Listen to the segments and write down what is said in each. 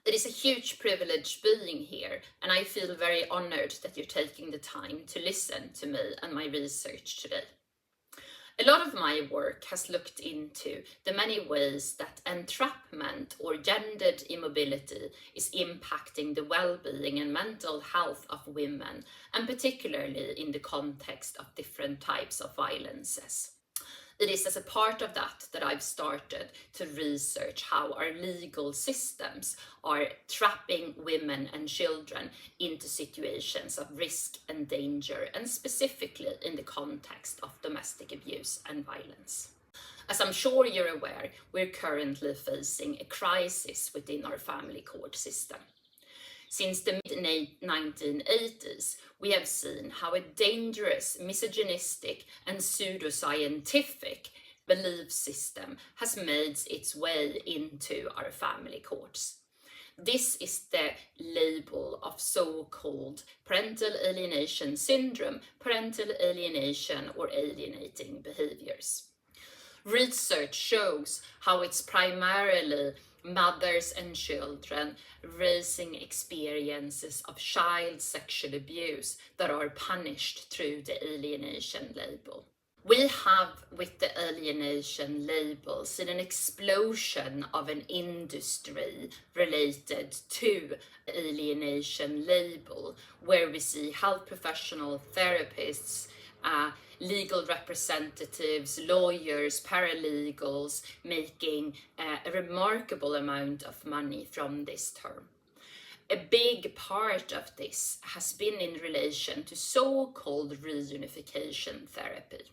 It is a huge privilege being here, and I feel very honored that you're taking the time to listen to me and my research today. A lot of my work has looked into the many ways that entrapment or gendered immobility is impacting the well-being and mental health of women, and particularly in the context of different types of violences. It is as a part of that I've started to research how our legal systems are trapping women and children into situations of risk and danger, and specifically in the context of domestic abuse and violence. As I'm sure you're aware, we're currently facing a crisis within our family court system. Since the mid-1980s, we have seen how a dangerous, misogynistic and pseudoscientific belief system has made its way into our family courts. This is the label of so-called parental alienation syndrome, parental alienation or alienating behaviors. Research shows how it's primarily mothers and children raising experiences of child sexual abuse that are punished through the alienation label. We have, with the alienation label, seen an explosion of an industry related to alienation label, where we see health professional therapists, legal representatives, lawyers, paralegals making a remarkable amount of money from this term. A big part of this has been in relation to so-called reunification therapy.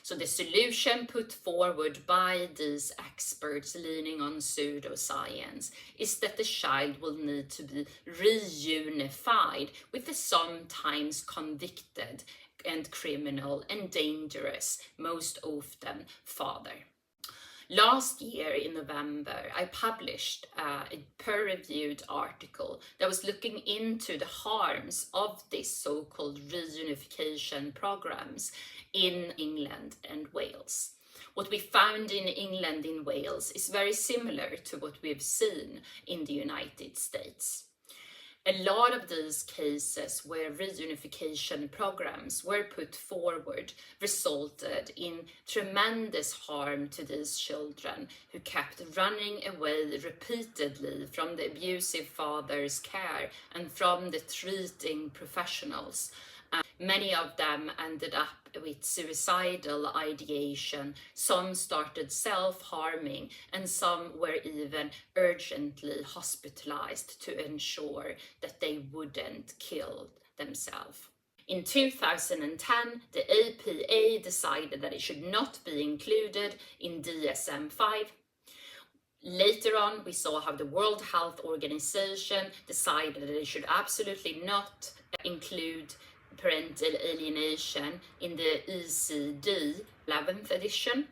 So the solution put forward by these experts leaning on pseudoscience is that the child will need to be reunified with the sometimes convicted and criminal and dangerous, most often father. Last year in November, I published a peer-reviewed article that was looking into the harms of these so-called reunification programs in England and Wales. What we found in England and Wales is very similar to what we've seen in the United States. A lot of these cases where reunification programs were put forward resulted in tremendous harm to these children who kept running away repeatedly from the abusive father's care and from the treating professionals. Many of them ended up with suicidal ideation, some started self-harming, and some were even urgently hospitalized to ensure that they wouldn't kill themselves. In 2010, the APA decided that it should not be included in DSM-5. Later on, we saw how the World Health Organization decided that it should absolutely not include parental alienation in the ECD 11th edition.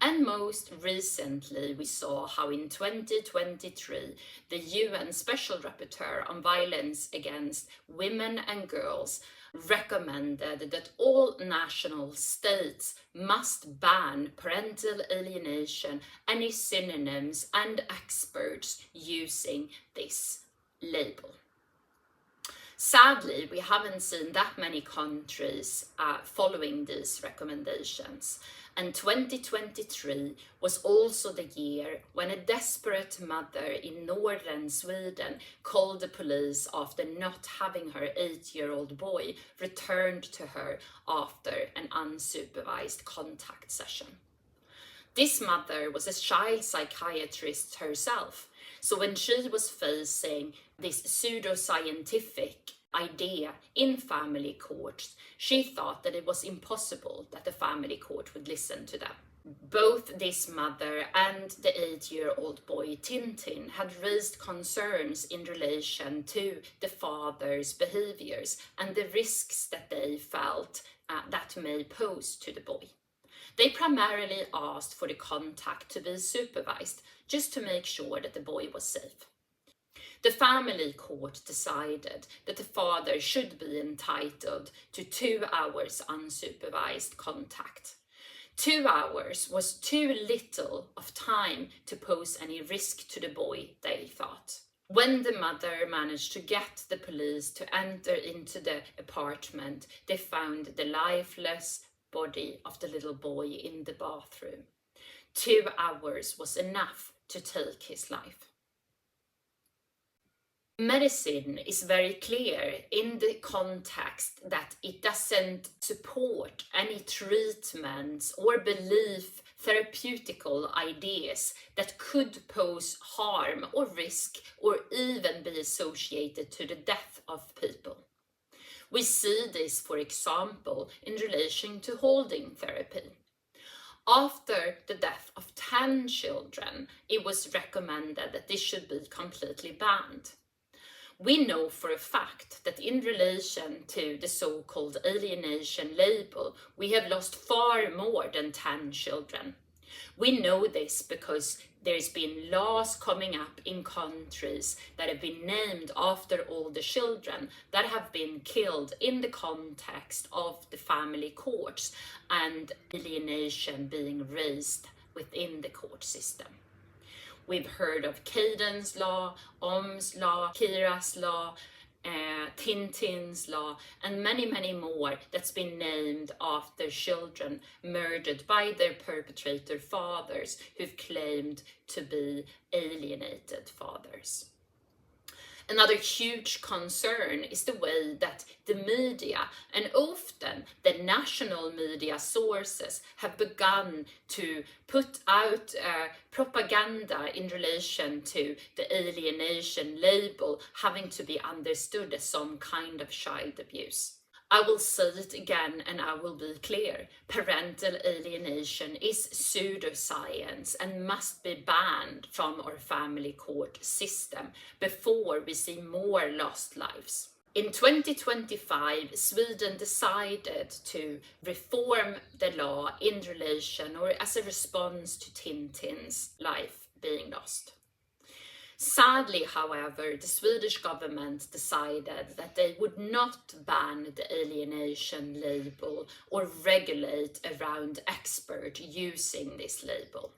And most recently, we saw how in 2023, the UN Special Rapporteur on Violence Against Women and Girls recommended that all national states must ban parental alienation, any synonyms and experts using this label. Sadly, we haven't seen that many countries following these recommendations, and 2023 was also the year when a desperate mother in northern Sweden called the police after not having her 8-year-old boy returned to her after an unsupervised contact session. This mother was a child psychiatrist herself, so when she was facing this pseudoscientific idea in family courts, she thought that it was impossible that the family court would listen to them. Both this mother and the 8-year-old boy Tintin had raised concerns in relation to the father's behaviors and the risks that they felt that may pose to the boy. They primarily asked for the contact to be supervised, just to make sure that the boy was safe. The family court decided that the father should be entitled to 2 hours unsupervised contact. 2 hours was too little of time to pose any risk to the boy, they thought. When the mother managed to get the police to enter into the apartment, they found the lifeless body of the little boy in the bathroom. 2 hours was enough to take his life. Medicine is very clear in the context that it doesn't support any treatments or belief therapeutical ideas that could pose harm or risk or even be associated to the death of people. We see this, for example, in relation to holding therapy. After the death of 10 children, it was recommended that this should be completely banned. We know for a fact that in relation to the so-called alienation label, we have lost far more than 10 children. We know this because there's been laws coming up in countries that have been named after all the children that have been killed in the context of the family courts and alienation being raised within the court system. We've heard of Kayden's law, Om's law, Keira's law, Tintin's law, and many, many more that's been named after children murdered by their perpetrator fathers who've claimed to be alienated fathers. Another huge concern is the way that the media, and often the national media sources, have begun to put out propaganda in relation to the alienation label having to be understood as some kind of child abuse. I will say it again and I will be clear. Parental alienation is pseudoscience and must be banned from our family court system before we see more lost lives. In 2025, Sweden decided to reform the law in relation or as a response to Tintin's life being lost. Sadly, however, the Swedish government decided that they would not ban the alienation label or regulate around experts using this label.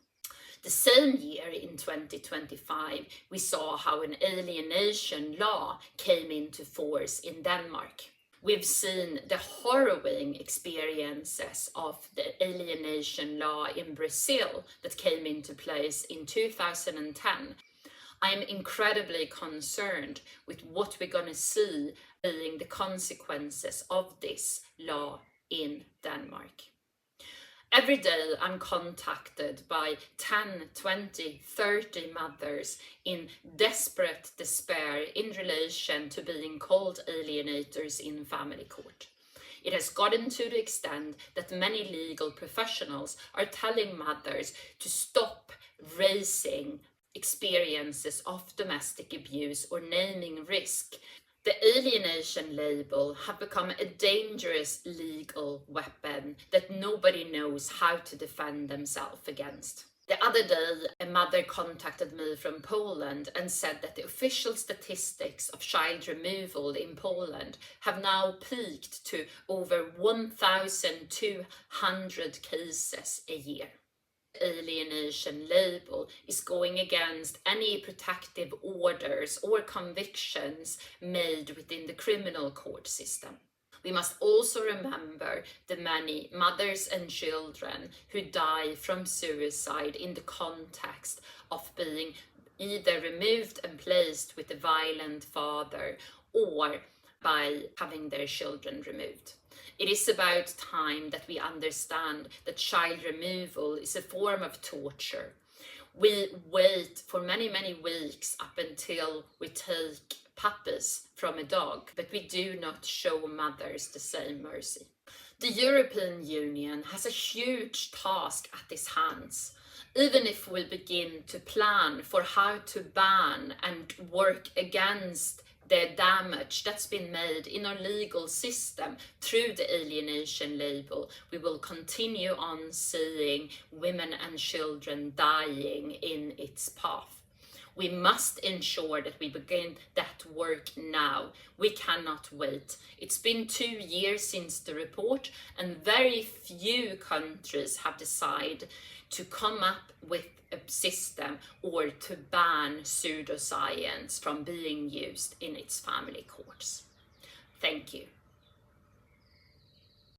The same year, in 2025, we saw how an alienation law came into force in Denmark. We've seen the harrowing experiences of the alienation law in Brazil that came into place in 2010. I'm incredibly concerned with what we're going to see being the consequences of this law in Denmark. Every day I'm contacted by 10, 20, 30 mothers in desperate despair in relation to being called alienators in family court. It has gotten to the extent that many legal professionals are telling mothers to stop raising experiences of domestic abuse or naming risk. The alienation label have become a dangerous legal weapon that nobody knows how to defend themselves against. The other day, a mother contacted me from Poland and said that the official statistics of child removal in Poland have now peaked to over 1,200 cases a year. Alienation label is going against any protective orders or convictions made within the criminal court system. We must also remember the many mothers and children who die from suicide in the context of being either removed and placed with a violent father or by having their children removed. It is about time that we understand that child removal is a form of torture. We wait for many, many weeks up until we take puppies from a dog, but we do not show mothers the same mercy. The European Union has a huge task at its hands. Even if we begin to plan for how to ban and work against the damage that's been made in our legal system through the alienation label, we will continue on seeing women and children dying in its path. We must ensure that we begin that work now. We cannot wait. It's been 2 years since the report, and very few countries have decided to come up with a system or to ban pseudoscience from being used in its family courts. Thank you.